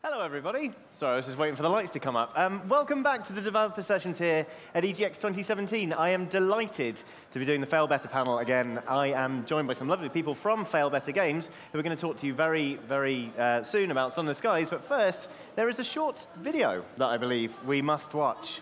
Hello, everybody. Sorry, I was just waiting for the lights to come up. Welcome back to the developer sessions here at EGX 2017. I am delighted to be doing the Failbetter panel again. I am joined by some lovely people from Failbetter Games who are going to talk to you very soon about Sunless Skies. But first, there is a short video that I believe we must watch.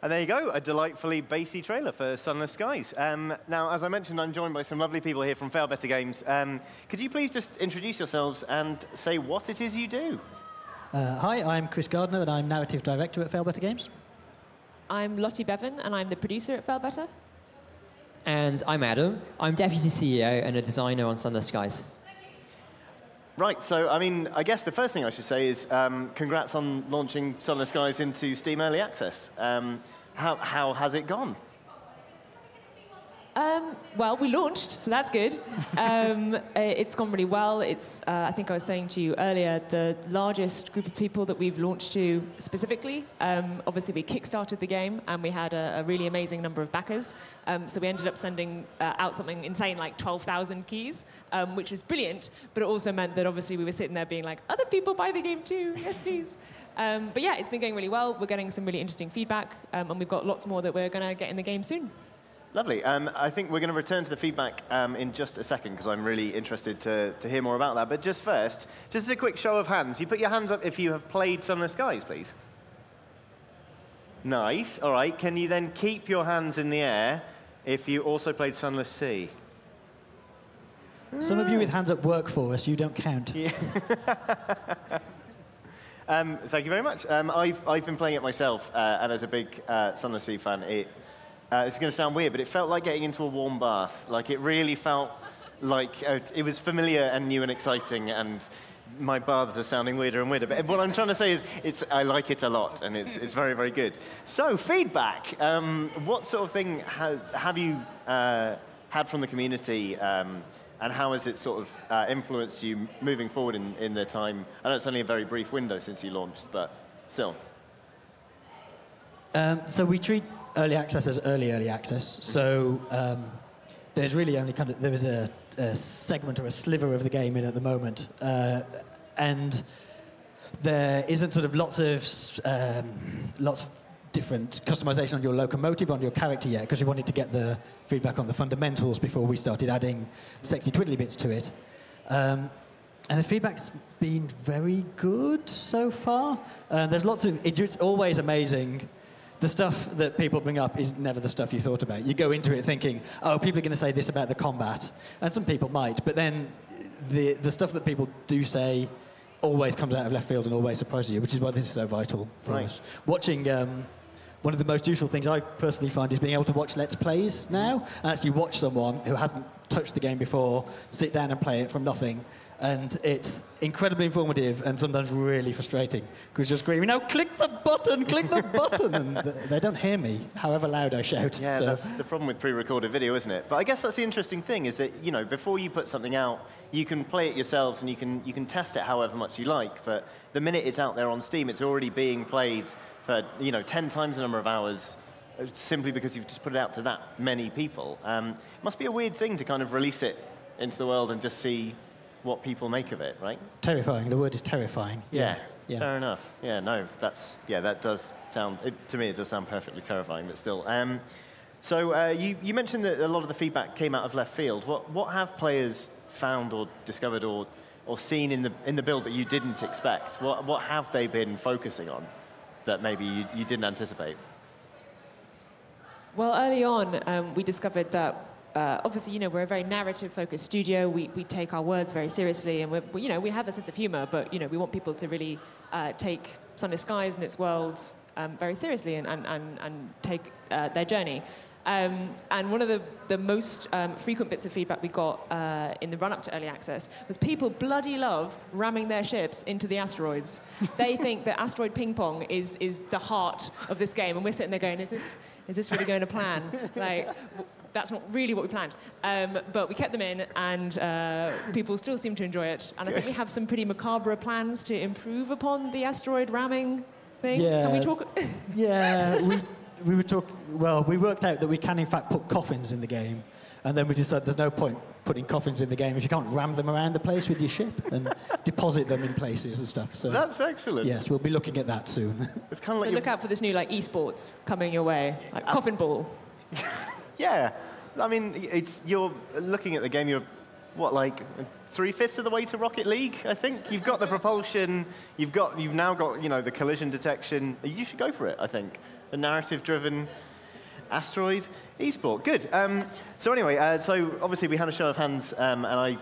And there you go, a delightfully bassy trailer for Sunless Skies. Now, as I mentioned, I'm joined by some lovely people here from Failbetter Games. Could you please just introduce yourselves and say what it is you do? Hi, I'm Chris Gardner, and I'm Narrative Director at Failbetter Games. I'm Lottie Bevan, and I'm the producer at Failbetter. And I'm Adam. I'm Deputy CEO and a designer on Sunless Skies. Right, so, I mean, I guess the first thing I should say is congrats on launching Sunless Skies into Steam Early Access. How has it gone? Well, we launched, so that's good. It's gone really well. It's, I think I was saying to you earlier, the largest group of people that we've launched to specifically. Obviously, we kickstarted the game, and we had a really amazing number of backers. So we ended up sending out something insane, like 12,000 keys, which was brilliant. But it also meant that, obviously, we were sitting there being like, other people buy the game too, yes, please. But yeah, it's been going really well. We're getting some really interesting feedback, and we've got lots more that we're going to get in the game soon. Lovely. I think we're going to return to the feedback in just a second, because I'm really interested to hear more about that. But just first, just a quick show of hands. You put your hands up if you have played Sunless Skies, please. Nice. All right. Can you then keep your hands in the air if you also played Sunless Sea? Some of you with hands up work for us. You don't count. Yeah. Thank you very much. I've been playing it myself, and as a big Sunless Sea fan, it's going to sound weird, but it felt like getting into a warm bath. Like, it really felt like it was familiar and new and exciting, and my baths are sounding weirder and weirder. But what I'm trying to say is I like it a lot, and it's very good. So, feedback. What sort of thing have you had from the community, and how has it sort of influenced you moving forward in the time? I know it's only a very brief window since you launched, but still. So we treat early access as early access. So there's really only there is a segment or a sliver of the game in at the moment, and there isn't sort of lots of different customization on your locomotive, on your character yet, because we wanted to get the feedback on the fundamentals before we started adding sexy twiddly bits to it. And the feedback's been very good so far. There's lots of, it's always amazing. The stuff that people bring up is never the stuff you thought about. You go into it thinking, oh, people are going to say this about the combat. And some people might, but then the stuff that people do say always comes out of left field and always surprises you, which is why this is so vital for us. Watching, one of the most useful things I personally find is being able to watch Let's Plays now, and actually watch someone who hasn't touched the game before sit down and play it from nothing. And it's incredibly informative and sometimes really frustrating, because you're screaming, no, click the button, and they don't hear me, however loud I shout. Yeah, so. That's the problem with pre-recorded video, isn't it? But I guess that's the interesting thing, is that, you know, before you put something out, you can play it yourselves and you can test it however much you like. But the minute it's out there on Steam, it's already being played for 10 times the number of hours, simply because you've just put it out to that many people. It must be a weird thing to kind of release it into the world and just see what people make of it, right? Terrifying. The word is terrifying. Yeah. Yeah. Fair enough. Yeah, no, that does sound, to me, it does sound perfectly terrifying, but still. So you mentioned that a lot of the feedback came out of left field. What have players found or discovered or seen in the build that you didn't expect? What have they been focusing on that maybe you didn't anticipate? Well, early on, we discovered that obviously, we're a very narrative-focused studio. We take our words very seriously, and we have a sense of humor, but we want people to really take Sunless Skies and its world very seriously and take their journey. And one of the most frequent bits of feedback we got in the run-up to early access was people bloody love ramming their ships into the asteroids. They think that asteroid ping pong is the heart of this game, and we're sitting there going, is this really going to plan? Like, that's not really what we planned. But we kept them in, and people still seem to enjoy it. And I think we have some pretty macabre plans to improve upon the asteroid ramming thing. Yeah, can we talk? Yeah, we were talking. Well, we worked out that we can in fact put coffins in the game, and then we decided there's no point putting coffins in the game if you can't ram them around the place with your ship and deposit them in places and stuff. So that's excellent. Yes, we'll be looking at that soon. It's kind of like so look out for this new esports coming your way, like coffin ball. Yeah, I mean, you're looking at the game. You're like 3/5 of the way to Rocket League, I think. You've got the propulsion. You've now got the collision detection. You should go for it, I think. A narrative-driven asteroid esport. Good. So anyway, so obviously we had a show of hands, and I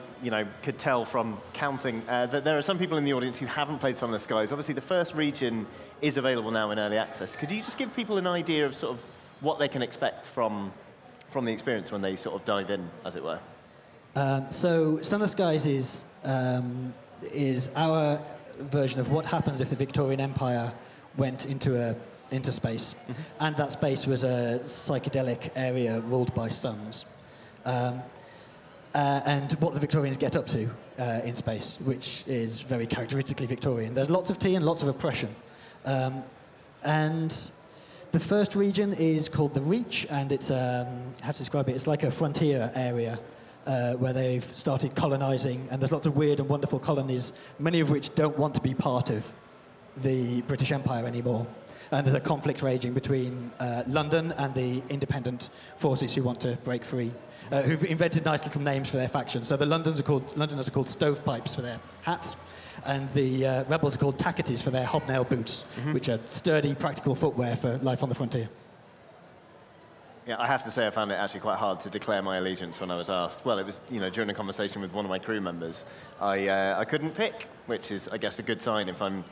could tell from counting that there are some people in the audience who haven't played Sunless Skies. Obviously, the first region is available now in early access. Could you just give people an idea of sort of what they can expect from the experience when they sort of dive in, as it were? So Sunless Skies is our version of what happens if the Victorian Empire went into space, and that space was a psychedelic area ruled by suns, and what the Victorians get up to in space, which is very characteristically Victorian. There's lots of tea and lots of oppression, and the first region is called the Reach, and it's how to describe it? It's like a frontier area where they've started colonizing, and there's lots of weird and wonderful colonies, many of which don't want to be part of the British Empire anymore. And there's a conflict raging between London and the independent forces who want to break free, who've invented nice little names for their factions. So the Londoners are called stovepipes for their hats, and the rebels are called tacketies for their hobnail boots, which are sturdy, practical footwear for life on the frontier. Yeah, I have to say I found it actually quite hard to declare my allegiance when I was asked. Well, it was during a conversation with one of my crew members. I couldn't pick, which is, I guess, a good sign if I'm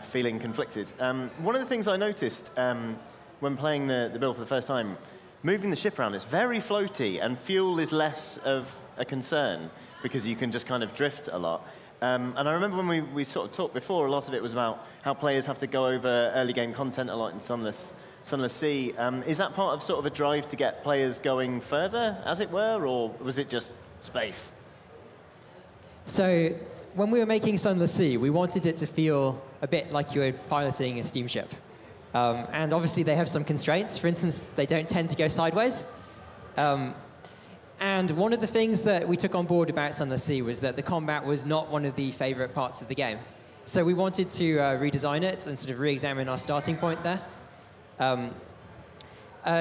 feeling conflicted. One of the things I noticed when playing the build for the first time, moving the ship around, it's very floaty, and fuel is less of a concern because you can just kind of drift a lot. And I remember when we sort of talked before, a lot of it was about how players have to go over early game content a lot in Sunless Sea. Is that part of sort of a drive to get players going further, as it were, or was it just space? So when we were making Sunless Sea, we wanted it to feel a bit like you were piloting a steamship. And obviously they have some constraints. For instance, they don't tend to go sideways. And one of the things that we took on board about Sunless Sea was that the combat was not one of the favorite parts of the game. So we wanted to redesign it and sort of re-examine our starting point there.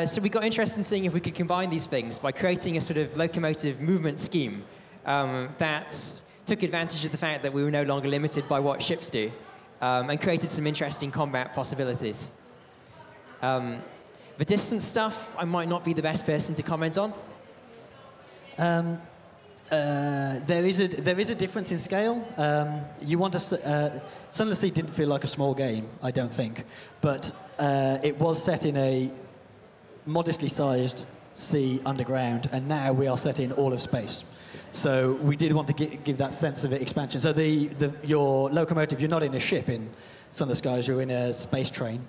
So we got interested in seeing if we could combine these things by creating a sort of locomotive movement scheme that took advantage of the fact that we were no longer limited by what ships do, and created some interesting combat possibilities. The distance stuff, I might not be the best person to comment on. There is a difference in scale. Sunless Sea didn't feel like a small game, I don't think, but it was set in a modestly sized sea underground, and now we are set in all of space. So we did want to give that sense of expansion. So your locomotive, you're not in a ship in Sunless Skies, you're in a space train,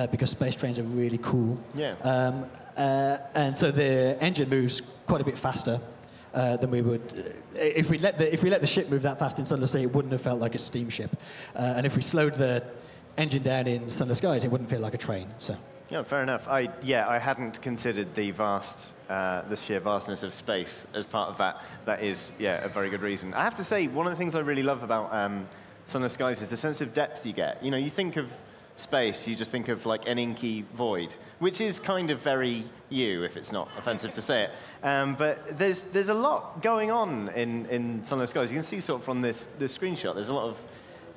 because space trains are really cool. Yeah. And so the engine moves quite a bit faster than we would. If we let the ship move that fast in Sunless Sea, it wouldn't have felt like a steamship. And if we slowed the engine down in Sunless Skies, it wouldn't feel like a train. So. Yeah, fair enough. I hadn't considered the sheer vastness of space as part of that. That is, a very good reason. I have to say, one of the things I really love about Sunless Skies is the sense of depth you get. You know, you think of space, you just think of like an inky void, which is kind of very you, if it's not offensive to say it. But there's a lot going on in Sunless Skies. You can see sort of from this screenshot, there's a lot of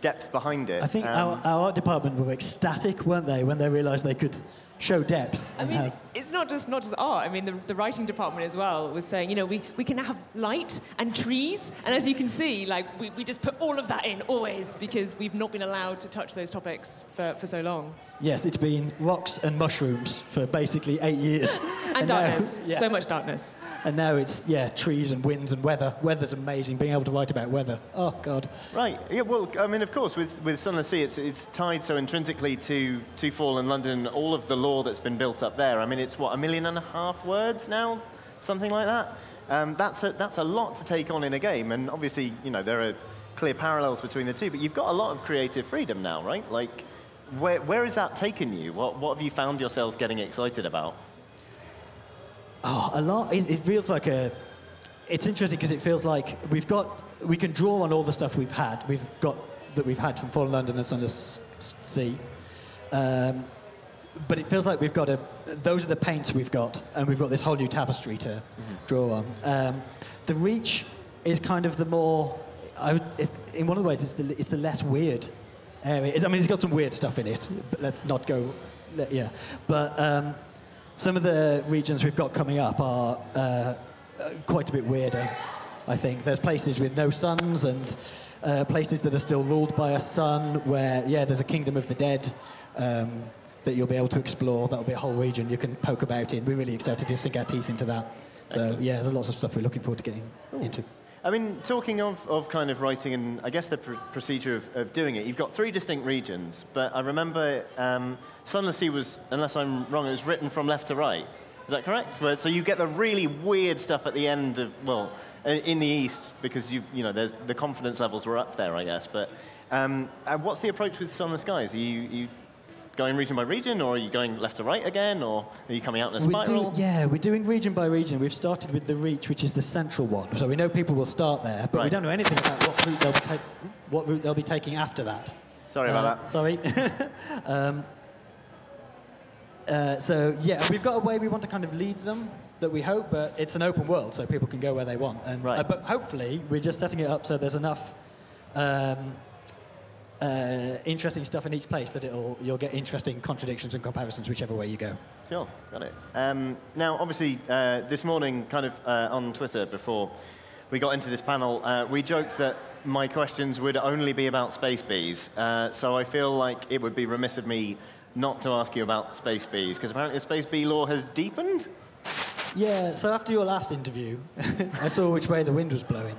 depth behind it. I think our art department were ecstatic, weren't they, when they realised they could show depth. I mean, it's not just art. I mean, the writing department as well was saying, you know, we can have light and trees, and as you can see, like we just put all of that in always because we've not been allowed to touch those topics for so long. Yes, it's been rocks and mushrooms for basically 8 years. And darkness, so much darkness. And now it's, trees and winds and weather. Weather's amazing, being able to write about weather. Oh, God. Right, yeah, well, I mean, of course, with Sunless Sea, it's tied so intrinsically to Fallen London, all of the lore that's been built up there. I mean, it's, what, 1.5 million words now? Something like that? That's a lot to take on in a game, and obviously, you know, there are clear parallels between the two, but you've got a lot of creative freedom now, right? Like, where has that taken you? What have you found yourselves getting excited about? Oh, a lot. It feels like it's interesting because it feels like we can draw on all the stuff we've had from Fallen London and Sunless Sea. But it feels like those are the paints we've got, and we've got this whole new tapestry to draw on. The Reach is kind of the more, in one of the ways, it's the less weird area. I mean, it's got some weird stuff in it, but let's not go, But some of the regions we've got coming up are quite a bit weirder, I think. There's places with no suns and places that are still ruled by a sun where, there's a kingdom of the dead that you'll be able to explore. That'll be a whole region you can poke about in. We're really excited to sink our teeth into that. So, there's lots of stuff we're looking forward to getting into. I mean, talking of kind of writing and I guess the procedure of doing it, you've got 3 distinct regions, but I remember Sunless Sea was, unless I'm wrong, it was written from left to right. Is that correct? So you get the really weird stuff at the end of, well, in the east, because there's the confidence levels were up there, I guess. But what's the approach with Sunless Skies? Are you going region by region, or are you going left to right again, or are you coming out in a spiral? We're doing region by region. We've started with the Reach, which is the central one. So we know people will start there, but we don't know anything about what route they'll be taking after that. Sorry about that. Sorry. We've got a way we want to kind of lead them that we hope, but it's an open world, so people can go where they want. And, but hopefully, we're just setting it up so there's enough interesting stuff in each place that you'll get interesting contradictions and comparisons whichever way you go. Sure, got it. Now, obviously, this morning, kind of on Twitter before we got into this panel, we joked that my questions would only be about space bees. So I feel like it would be remiss of me not to ask you about space bees, because apparently the space bee lore has deepened? Yeah, so after your last interview, I saw which way the wind was blowing.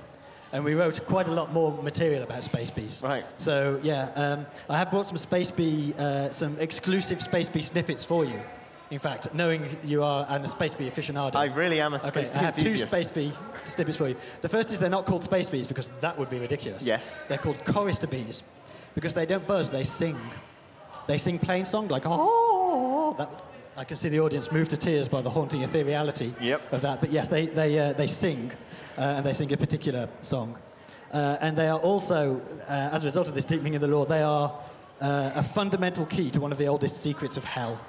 And we wrote quite a lot more material about space bees. Right. So, I have brought some exclusive space bee snippets for you. In fact, knowing you are a space bee aficionado. I really am a space bee I have enthusiast. 2 space bee snippets for you. The first is they're not called space bees because that would be ridiculous. Yes. They're called chorister bees because they don't buzz, they sing. They sing plain song like, oh. I can see the audience move to tears by the haunting ethereality of that. But yes, they sing. And they sing a particular song. And they are also, as a result of this deepening in the lore, they are a fundamental key to one of the oldest secrets of hell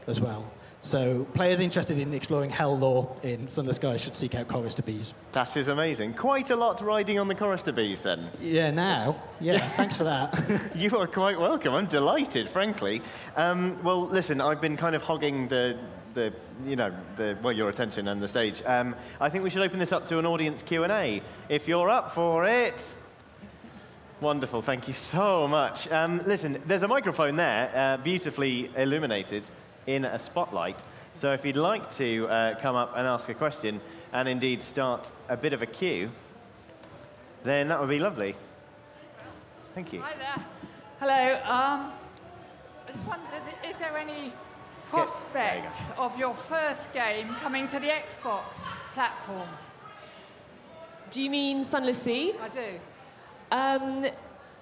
as well. So players interested in exploring hell lore in Sunless Skies should seek out chorister bees. That is amazing. Quite a lot riding on the chorister bees, then. Yeah, now. Yeah, thanks for that. You are quite welcome. I'm delighted, frankly. Well, listen, I've been kind of hogging your attention and the stage. I think we should open this up to an audience Q&A, if you're up for it. Wonderful, thank you so much. Listen, there's a microphone there, beautifully illuminated in a spotlight. So if you'd like to come up and ask a question, and indeed start a bit of a queue, then that would be lovely. Thank you. Hi there. Hello. I just wondered, is there any prospect of your first game coming to the Xbox platform? Do you mean Sunless Sea? I do.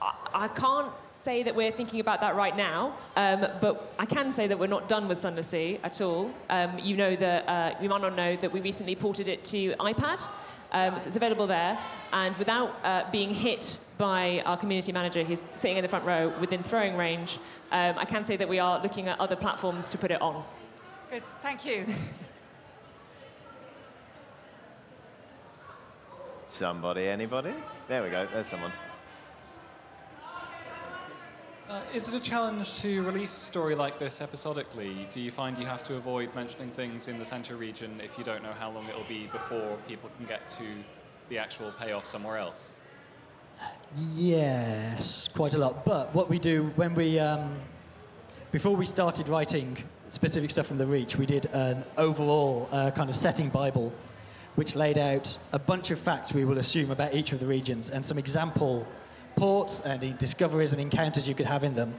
I can't say that we're thinking about that right now, but I can say that we're not done with Sunless Sea at all. You know that you might not know that we recently ported it to iPad, so it's available there. And without being hit by our community manager, who's sitting in the front row within throwing range, I can say that we are looking at other platforms to put it on. Good, thank you. Somebody, anybody? There we go, there's someone. Is it a challenge to release a story like this episodically? Do you find you have to avoid mentioning things in the center region if you don't know how long it'll be before people can get to the actual payoff somewhere else? Yes, quite a lot. But what we do when we, before we started writing specific stuff from the Reach, we did an overall kind of setting Bible, which laid out a bunch of facts we will assume about each of the regions and some example ports and the discoveries and encounters you could have in them.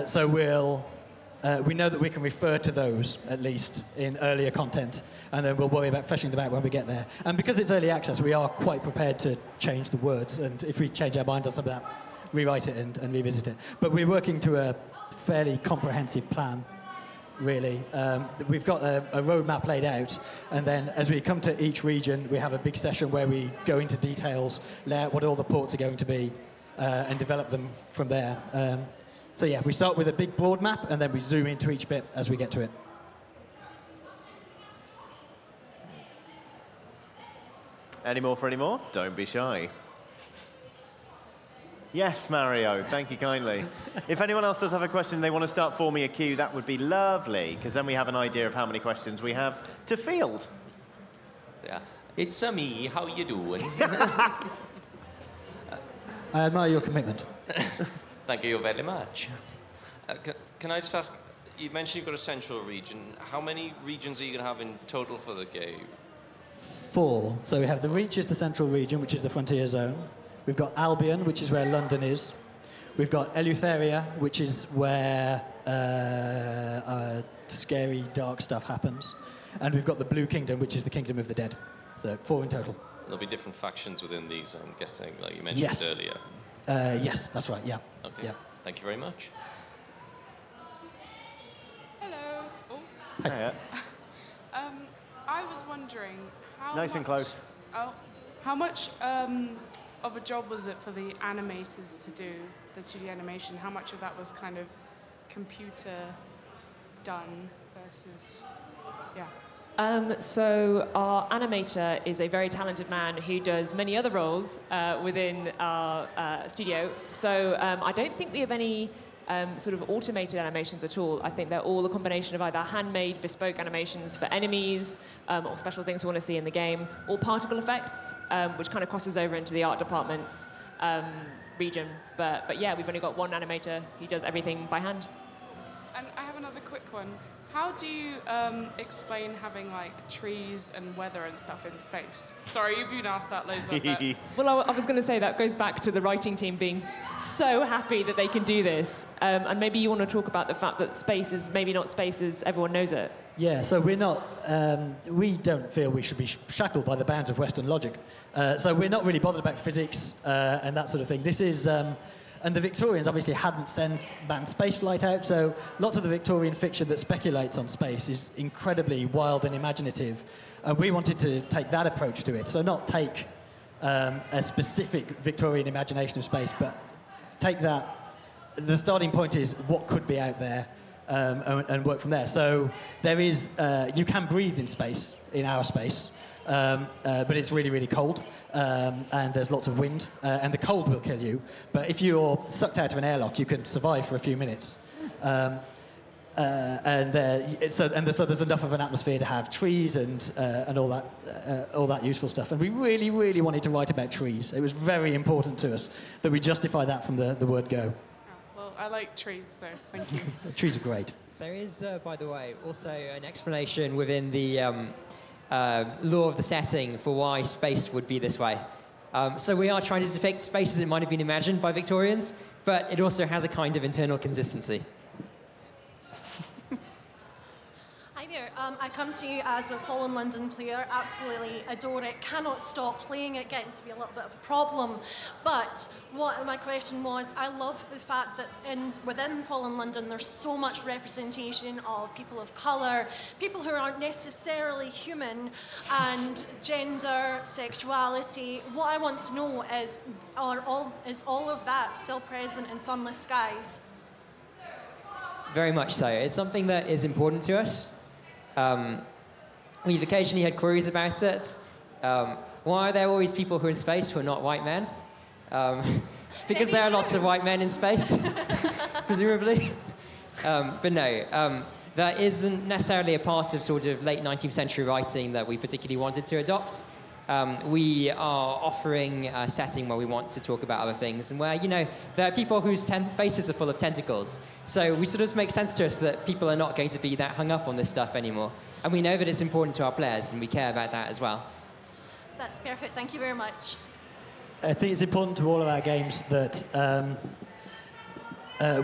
So we know that we can refer to those, at least, in earlier content, and then we'll worry about fleshing them out when we get there. And because it's early access, we are quite prepared to change the words, and if we change our mind on some of that, rewrite it and revisit it. But we're working to a fairly comprehensive plan, really. We've got a roadmap laid out, and then as we come to each region, we have a big session where we go into details, lay out what all the ports are going to be, and develop them from there. So yeah, we start with a big broad map, and then we zoom into each bit as we get to it. Any more for any more? Don't be shy. Yes, Mario, thank you kindly. If anyone else does have a question, they want to start forming a queue, that would be lovely, because then we have an idea of how many questions we have to field. So, yeah. It's me, how you doing? I admire your commitment. Thank you very much. Can I just ask, you mentioned you've got a central region. How many regions are you going to have in total for the game? 4. So we have the Reach is the central region, which is the frontier zone. We've got Albion, which is where London is. We've got Eleutheria, which is where scary, dark stuff happens. And we've got the Blue Kingdom, which is the Kingdom of the Dead. So 4 in total. There'll be different factions within these, I'm guessing, like you mentioned earlier. Yes, that's right, yeah. Okay, yeah. Thank you very much. Hello. Oh. Hiya. I was wondering how Nice much, and close. Oh, how much of a job was it for the animators to do the 2D animation? How much of that was kind of computer done versus, yeah? So our animator is a very talented man who does many other roles within our studio. So I don't think we have any sort of automated animations at all. I think they're all a combination of either handmade, bespoke animations for enemies or special things we want to see in the game, or particle effects, which kind of crosses over into the art department's region. But yeah, we've only got one animator who does everything by hand. And I have another quick one. How do you explain having like trees and weather and stuff in space? Sorry, you've been asked that loads of that. Well, I was going to say that goes back to the writing team being so happy that they can do this. And maybe you want to talk about the fact that space is maybe not space as everyone knows it. Yeah, so we're not, we don't feel we should be shackled by the bounds of Western logic. So we're not really bothered about physics and that sort of thing. This is, and the Victorians obviously hadn't sent manned spaceflight out, so lots of the Victorian fiction that speculates on space is incredibly wild and imaginative. And we wanted to take that approach to it, so not take a specific Victorian imagination of space, but take that, the starting point is what could be out there, and work from there. So there is, you can breathe in space, in our space, but it's really, really cold, and there's lots of wind, and the cold will kill you. But if you're sucked out of an airlock, you can survive for a few minutes. So there's enough of an atmosphere to have trees and all that useful stuff. And we really, really wanted to write about trees. It was very important to us that we justify that from the word go. Well, I like trees, so thank you. Trees are great. There is, by the way, also an explanation within the law of the setting for why space would be this way. So we are trying to depict space as it might have been imagined by Victorians, but it also has a kind of internal consistency. Hi there. I come to you as a Fallen London player, absolutely adore it, cannot stop playing it, getting to be a little bit of a problem. But what my question was, I love the fact that within Fallen London there's so much representation of people of colour, people who aren't necessarily human, and gender, sexuality. What I want to know is, is all of that still present in Sunless Skies? Very much so. It's something that is important to us. We've occasionally had queries about it. Why are there always people who are in space who are not white men? Because there are lots of white men in space, presumably. But no, that isn't necessarily a part of sort of late 19th century writing that we particularly wanted to adopt. We are offering a setting where we want to talk about other things and where, you know, there are people whose faces are full of tentacles. So we sort of makes sense to us that people are not going to be that hung up on this stuff anymore. And we know that it's important to our players, and we care about that as well. That's perfect. Thank you very much. I think it's important to all of our games that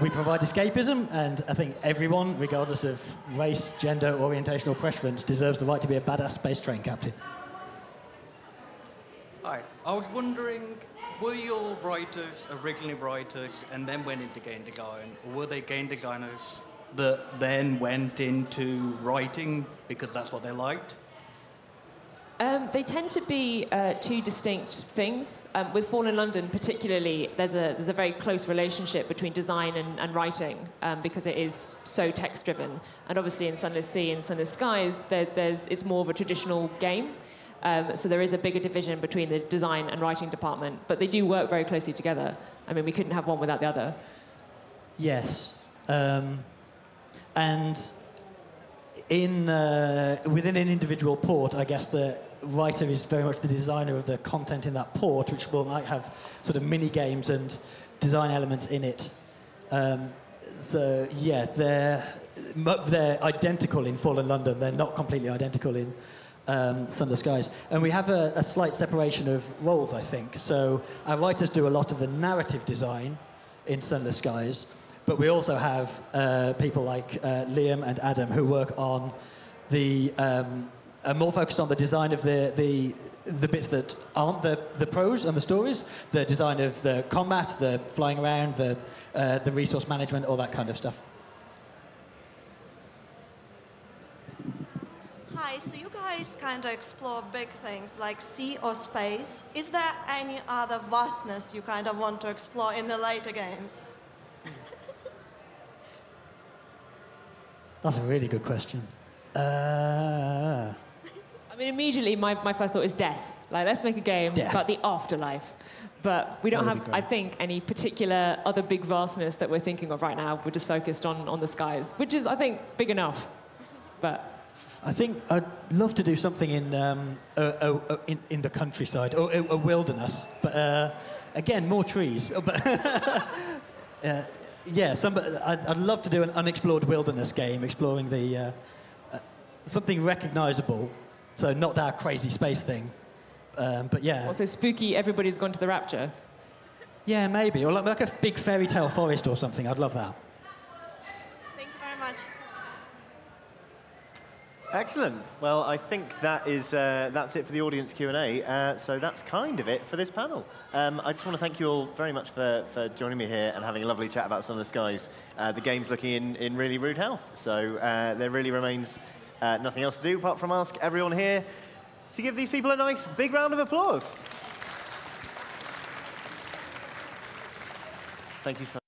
we provide escapism, and I think everyone, regardless of race, gender, orientation, or preference, deserves the right to be a badass space train captain. Hi, I was wondering, were your writers originally writers and then went into game design, or were they game designers that then went into writing because that's what they liked? They tend to be two distinct things. With Fallen London particularly, there's a very close relationship between design and writing because it is so text-driven. And obviously in Sunless Sea and Sunless Skies, it's more of a traditional game. So there is a bigger division between the design and writing department, but they do work very closely together. I mean, we couldn't have one without the other. Yes. And within an individual port, I guess the writer is very much the designer of the content in that port, which might have sort of mini games and design elements in it. So yeah, they're identical in Fallen London. They're not completely identical in Sunless Skies. And we have a slight separation of roles, I think. So our writers do a lot of the narrative design in Sunless Skies, but we also have people like Liam and Adam who work on are more focused on the design of the bits that aren't the prose and the stories, the design of the combat, the flying around, the resource management, all that kind of stuff. Hi, so you guys kind of explore big things like sea or space. Is there any other vastness you kind of want to explore in the later games? That's a really good question. I mean, immediately my first thought is death. Like, let's make a game about the afterlife. But we don't have, I think, any particular other big vastness that we're thinking of right now. We're just focused on the skies, which is, I think, big enough. But I think I'd love to do something in the countryside, or a wilderness. But again, more trees. But yeah, I'd love to do an unexplored wilderness game, exploring the something recognisable. So not our crazy space thing, but yeah. Also spooky, everybody's gone to the rapture. Yeah, maybe. Or like a big fairy tale forest or something. I'd love that. Thank you very much. Excellent. Well, I think that's it for the audience Q&A. So that's kind of it for this panel. I just want to thank you all very much for joining me here and having a lovely chat about Sunless Skies. The game's looking in really rude health, so there really remains nothing else to do apart from ask everyone here to give these people a nice big round of applause. Thank you so much.